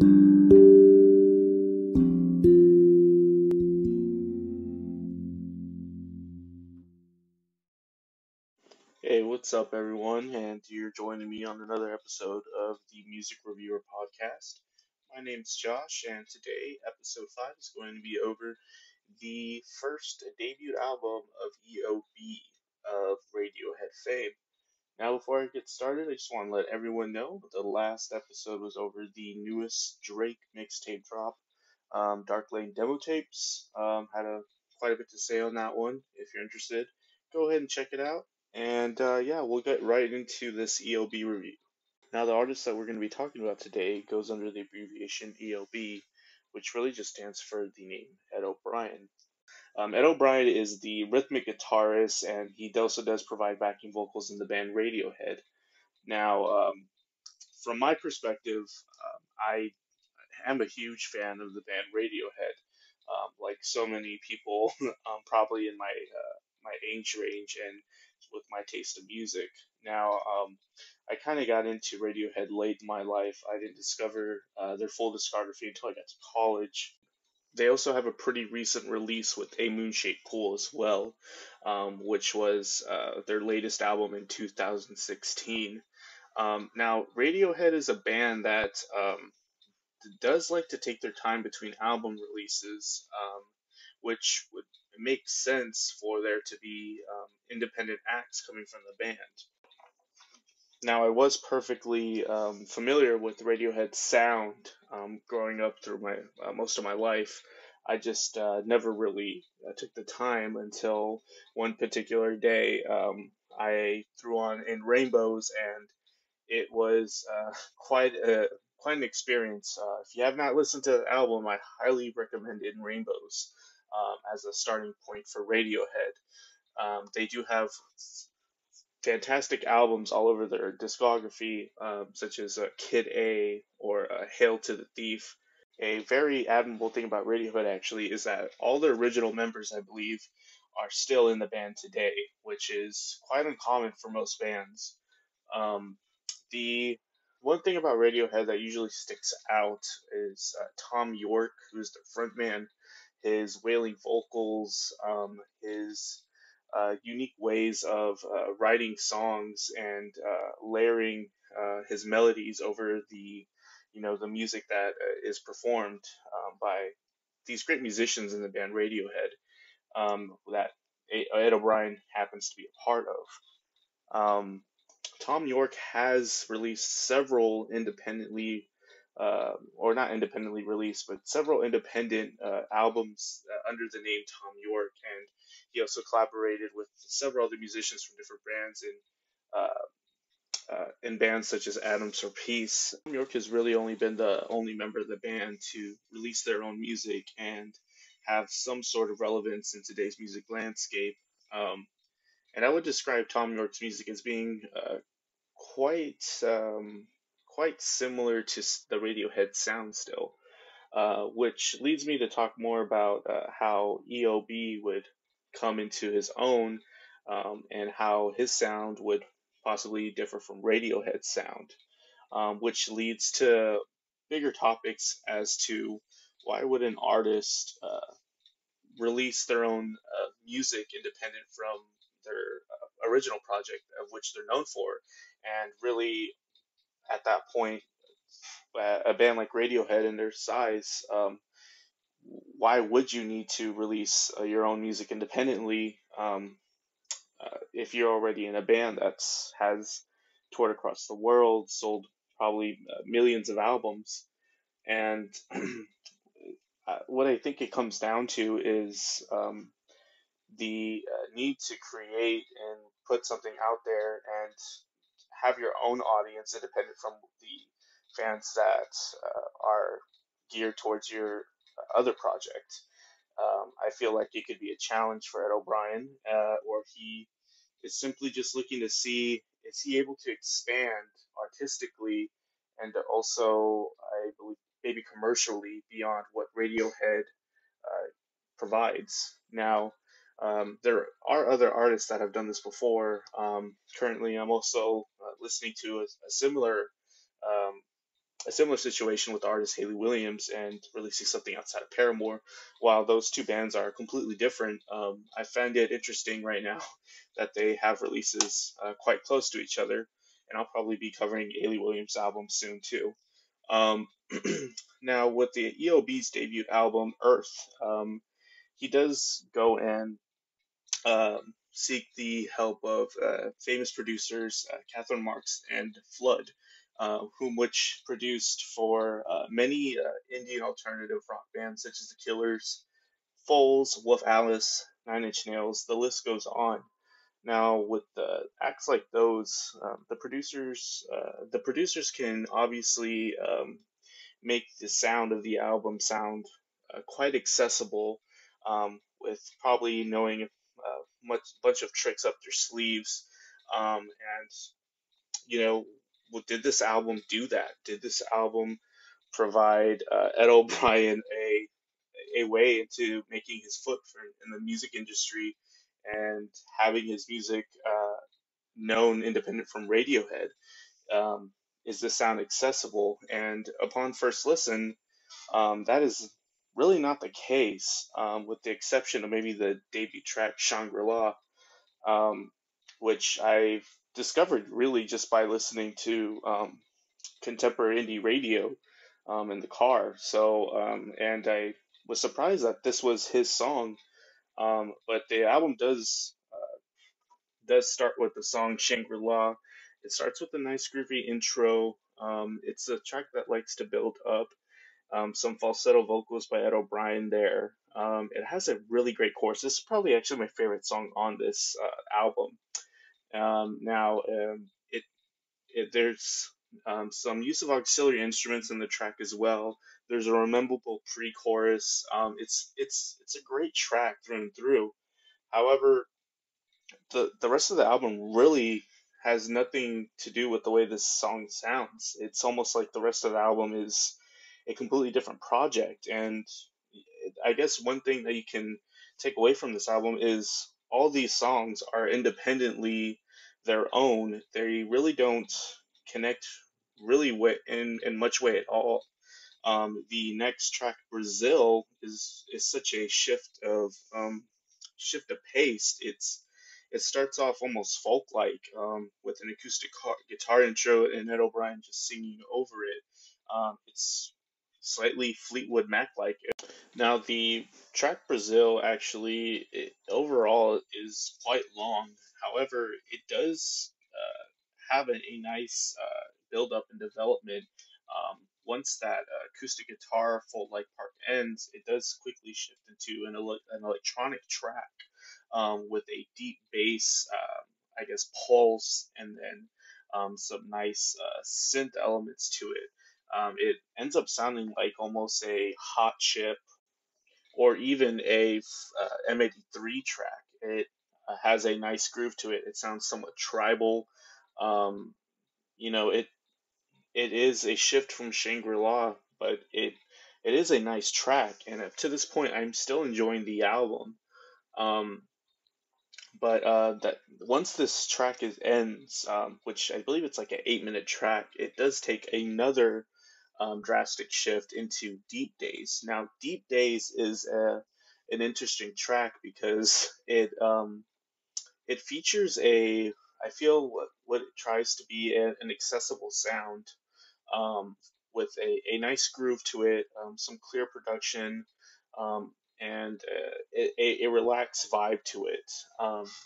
Hey, what's up, everyone? And you're joining me on another episode of the Music Reviewer Podcast. My name's Josh, and today, episode 5 is going to be over the first debut album of EOB of Radiohead fame. Now, before I get started, I just want to let everyone know that the last episode was over the newest Drake mixtape drop, Dark Lane demo tapes. Had quite a bit to say on that one. If you're interested, go ahead and check it out. And yeah, we'll get right into this EOB review. Now, the artist that we're going to be talking about today goes under the abbreviation EOB, which really just stands for the name Ed O'Brien. Ed O'Brien is the rhythmic guitarist, and he also does provide backing vocals in the band Radiohead. Now, from my perspective, I am a huge fan of the band Radiohead. Like so many people, probably in my age range and with my taste of music. Now, I kind of got into Radiohead late in my life. I didn't discover their full discography until I got to college. They also have a pretty recent release with A Moon-Shaped Pool as well, which was their latest album in 2016. Now, Radiohead is a band that does like to take their time between album releases, which would make sense for there to be independent acts coming from the band. Now, I was perfectly familiar with Radiohead's sound growing up through my most of my life. I just never really took the time until one particular day I threw on In Rainbows, and it was quite an experience. If you have not listened to the album, I highly recommend In Rainbows as a starting point for Radiohead. They do have fantastic albums all over their discography, such as Kid A or Hail to the Thief. A very admirable thing about Radiohead actually is that all the original members, I believe, are still in the band today, which is quite uncommon for most bands. Um, the one thing about Radiohead that usually sticks out is Tom York, who's the frontman, his wailing vocals, his unique ways of writing songs and layering his melodies over the music that is performed by these great musicians in the band Radiohead that Ed O'Brien happens to be a part of. Tom York has released several independently, or not independently released, but several independent albums under the name Tom York, and he also collaborated with several other musicians from different bands in bands such as Atoms for Peace. Tom York has really only been the only member of the band to release their own music and have some sort of relevance in today's music landscape. Um, and I would describe Tom York's music as being quite quite similar to the Radiohead sound still, which leads me to talk more about how EOB would come into his own and how his sound would possibly differ from Radiohead's sound, which leads to bigger topics as to why would an artist release their own music independent from their original project of which they're known for, and really at that point, a band like Radiohead and their size, why would you need to release your own music independently if you're already in a band that's has toured across the world, sold probably millions of albums, and what I think it comes down to is the need to create and put something out there and have your own audience independent from the fans that are geared towards your other project. I feel like it could be a challenge for Ed O'Brien, or he is simply just looking to see is he able to expand artistically and also, I believe, maybe commercially beyond what Radiohead provides. Now, there are other artists that have done this before. Currently, I'm also listening to um, a similar situation with the artist Haley Williams and releasing something outside of Paramore. While those two bands are completely different, I find it interesting right now that they have releases quite close to each other, and I'll probably be covering Haley Williams' album soon too. Um, Now, with the EOB's debut album, Earth, he does go and seek the help of famous producers Catherine Marks and Flood, which produced for many Indian alternative rock bands such as The Killers, Foals, Wolf Alice, Nine Inch Nails. The list goes on. Now, with acts like those, the producers can obviously make the sound of the album sound quite accessible, with probably knowing much bunch of tricks up their sleeves. And you know, did this album do that? Did this album provide Ed O'Brien a way into making his foot in the music industry and having his music known independent from Radiohead? Um, is this sound accessible? And upon first listen, that is really not the case, with the exception of maybe the debut track Shangri La, um, which I've discovered really just by listening to contemporary indie radio in the car. And I was surprised that this was his song, but the album does start with the song Shangri La. It starts with a nice groovy intro. It's a track that likes to build up. Some falsetto vocals by Ed O'Brien there. It has a really great chorus. This is probably actually my favorite song on this album. Now, there's some use of auxiliary instruments in the track as well. There's a rememberable pre-chorus. It's a great track through and through. However, the rest of the album really has nothing to do with the way this song sounds. It's almost like the rest of the album is a completely different project. And I guess one thing that you can take away from this album is all these songs are independently their own. They really don't connect really in much way at all. The next track, Brazil, is such a shift of pace. It starts off almost folk like, with an acoustic guitar intro and Ed O'Brien just singing over it. It's slightly Fleetwood Mac like. Now, the track Brazil actually overall is quite long. However, it does have a nice build up and development. Once that acoustic guitar full like part ends, it does quickly shift into an electronic track, with a deep bass, I guess, pulse, and then some nice synth elements to it. It ends up sounding like almost a hot chip or even a M83 track. It has a nice groove to it. It sounds somewhat tribal. Um, it is a shift from Shangri La, but it is a nice track, and to this point, I'm still enjoying the album. Um, but that once this track ends, which I believe it's like an 8 minute track, it does take another drastic shift into Deep Days. Now, Deep Days is an interesting track because it features I feel what it tries to be an accessible sound, um, with a nice groove to it, some clear production, and a relaxed vibe to it.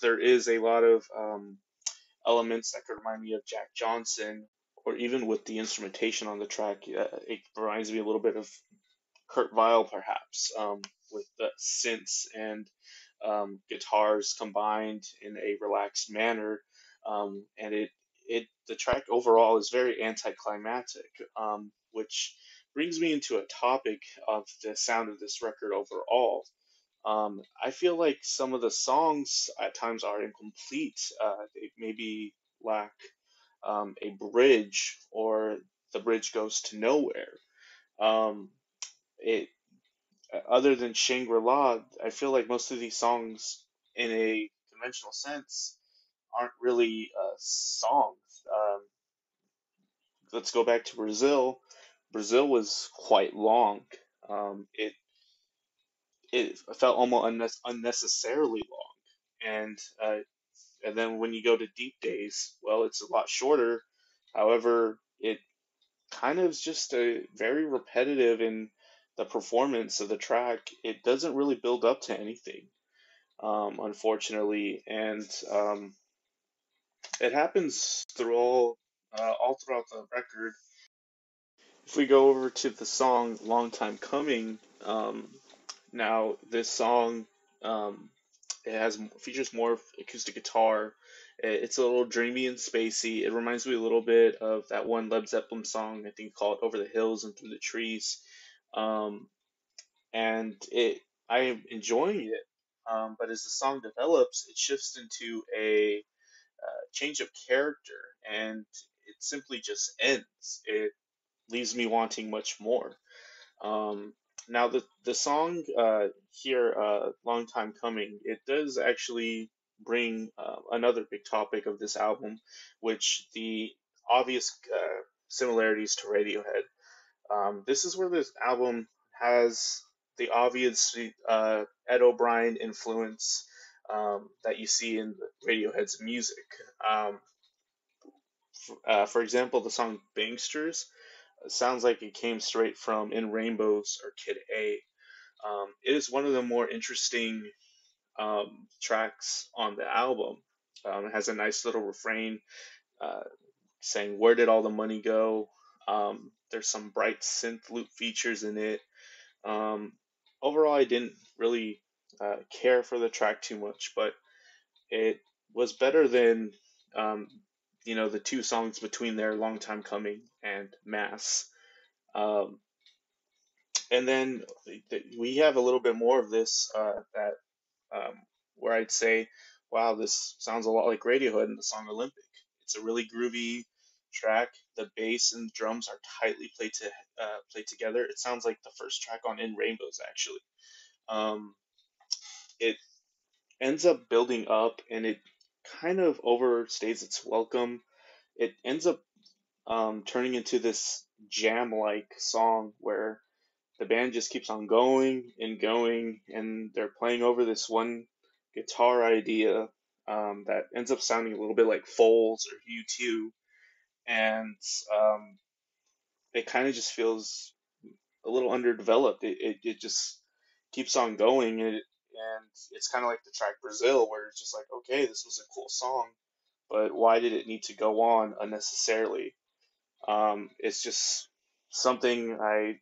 There is a lot of elements that could remind me of Jack Johnson, or even with the instrumentation on the track, it reminds me a little bit of Kurt Vile, perhaps, with the synths and guitars combined in a relaxed manner. And the track overall is very anticlimactic, which brings me into a topic of the sound of this record overall. I feel like some of the songs at times are incomplete. They maybe lack a bridge, or the bridge goes to nowhere. Um, it Other than Shangri-La, I feel like most of these songs, in a conventional sense, aren't really songs. Let's go back to Brazil. Brazil was quite long. It felt almost unnecessarily long, and then when you go to Deep Days, well, it's a lot shorter. However, it kind of is just a very repetitive in the performance of the track. It doesn't really build up to anything, unfortunately, and it happens through all throughout the record. If we go over to the song "Long Time Coming," now this song um, it has features more acoustic guitar. It's a little dreamy and spacey. It reminds me a little bit of that one Led Zeppelin song, I think called "Over the Hills and Through the Trees," um, and I am enjoying it. But as the song develops, it shifts into a change of character, and it simply just ends. It leaves me wanting much more. Um, Now the song here, "Long Time Coming," it does actually bring another big topic of this album, which the obvious similarities to Radiohead. This is where this album has the obvious Ed O'Brien influence that you see in Radiohead's music. For example, the song "Banksters" sounds like it came straight from In Rainbows or Kid A. It is one of the more interesting tracks on the album. It has a nice little refrain uh, saying, "Where did all the money go?" There's some bright synth loop features in it. Um, Overall, I didn't really care for the track too much, but it was better than um, the two songs between there, "Long Time Coming" and "Mass." Um, and then we have a little bit more of this that um, where I'd say, wow, this sounds a lot like Radiohead in the song Olympic. It's a really groovy track. The bass and drums are tightly played together. It sounds like the first track on In Rainbows, actually. Um, it ends up building up and it kind of overstays its welcome. It ends up turning into this jam like song where the band just keeps on going, and they're playing over this one guitar idea that ends up sounding a little bit like Foles or U2, and um, it kind of just feels a little underdeveloped. It just keeps on going, and it's kind of like the track Brazil, where it's just like, okay, this was a cool song, but why did it need to go on unnecessarily? It's just something I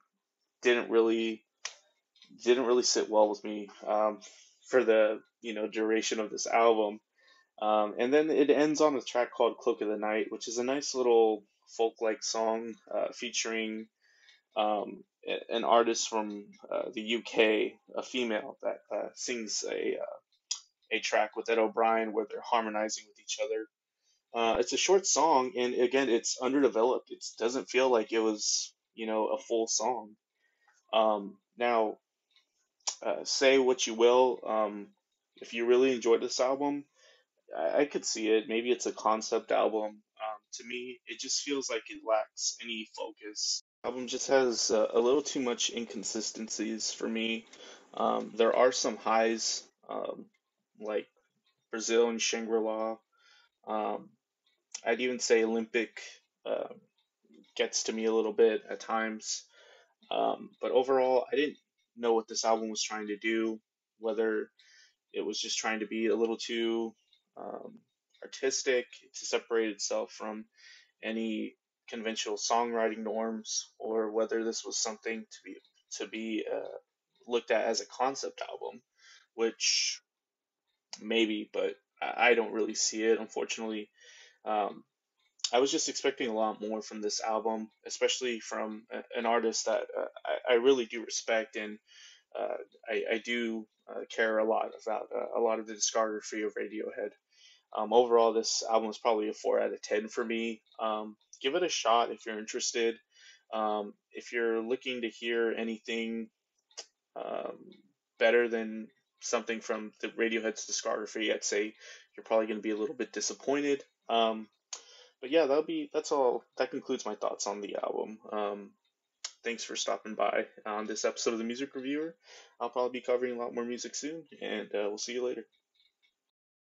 didn't really didn't really sit well with me for the duration of this album. And then it ends on a track called "Cloak of the Night," which is a nice little folk-like song featuring an artist from the UK, a female that sings a track with Ed O'Brien where they're harmonizing with each other. It's a short song, and again, it's underdeveloped. It doesn't feel like it was, a full song. Now, say what you will. If you really enjoyed this album, I could see it. Maybe it's a concept album. To me, it just feels like it lacks any focus. Album just has a little too much inconsistencies for me. There are some highs, like Brazil and Shangri-La. Um, I'd even say Olympic uh, gets to me a little bit at times. But overall, I didn't know what this album was trying to do, whether it was just trying to be a little too um, artistic to separate itself from any conventional songwriting norms, or whether this was something to be looked at as a concept album, which maybe, but I don't really see it, unfortunately. Um, I was just expecting a lot more from this album, especially from an artist that I really do respect, and uh, I do care a lot about a lot of the discography of Radiohead. Overall, this album is probably a 4 out of 10 for me. Give it a shot if you're interested. If you're looking to hear anything um, better than something from the Radiohead's discography, I'd say you're probably going to be a little bit disappointed. But yeah, that's all. That concludes my thoughts on the album. thanks for stopping by on this episode of the Music Reviewer. I'll probably be covering a lot more music soon, and we'll see you later.